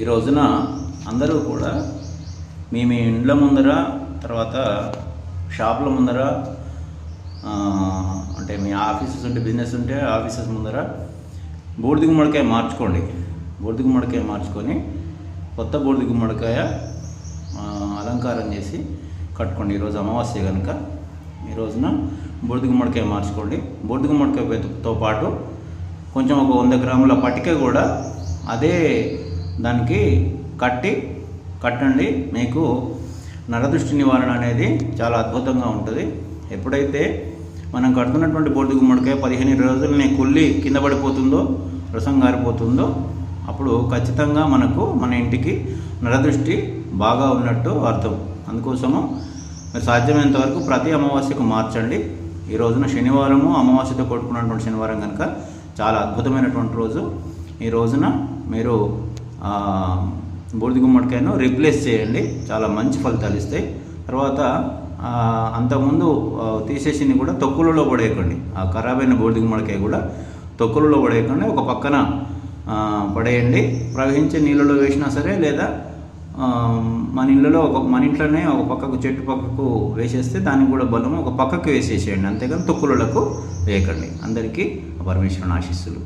ఈ రోజున అందరూ కూడా మీ ఇండ్ల ముందర, తర్వాత షాపుల ముందర, అంటే మీ ఆఫీసెస్ ఉంటే, బిజినెస్ ఉంటే ఆఫీసెస్ ముందర బూడిద గుమ్మడికాయ మార్చుకోండి. బూడిద గుమ్మడికాయ మార్చుకొని కొత్త బూడిద గుమ్మడికాయ అలంకారం చేసి కట్టుకోండి. ఈరోజు అమావాస్య కనుక ఈ రోజున బూడిద గుమ్మడికాయ మార్చుకోండి. బూడిద గుమ్మడికాయతో పాటు కొంచెం ఒక 100 గ్రాముల పటిక కూడా అదే దానికి కట్టండి. మీకు నరదృష్టి నివారణ అనేది చాలా అద్భుతంగా ఉంటుంది. ఎప్పుడైతే మనం కడుతున్నటువంటి బూడిద గుమ్మడికాయ 15 రోజులనే కుళ్ళి కింద పడిపోతుందో, రసం గారిపోతుందో, అప్పుడు ఖచ్చితంగా మన ఇంటికి నరదృష్టి బాగా ఉన్నట్టు అర్థం. అందుకోసము మీరు సాధ్యమైనంత వరకు ప్రతి అమావాస్యకు మార్చండి. ఈ రోజున శనివారము, అమావాస్యతో కొట్టుకున్నటువంటి శనివారం కనుక చాలా అద్భుతమైనటువంటి రోజు. ఈ రోజున మీరు బూడిద గుమ్మడికాయను రీప్లేస్ చేయండి, చాలా మంచి ఫలితాలు ఇస్తాయి. తర్వాత అంతకుముందు తీసేసింది కూడా తొక్కులలో పడేయకండి. ఆ ఖరాబైన బూడిద గుమ్మడికాయ కూడా తొక్కులలో పడేయకండి, ఒక పక్కన పడేయండి. ప్రవహించే నీళ్ళలో వేసినా సరే, లేదా మన ఇంట్లోనే ఒక పక్కకు, చెట్టు పక్కకు వేసేస్తే దానికి కూడా బలము ఒక పక్కకు వేసేసేయండి. అంతేగాని తొక్కులకు వేయకండి. అందరికీ పరమేశ్వరుని ఆశీస్సులు.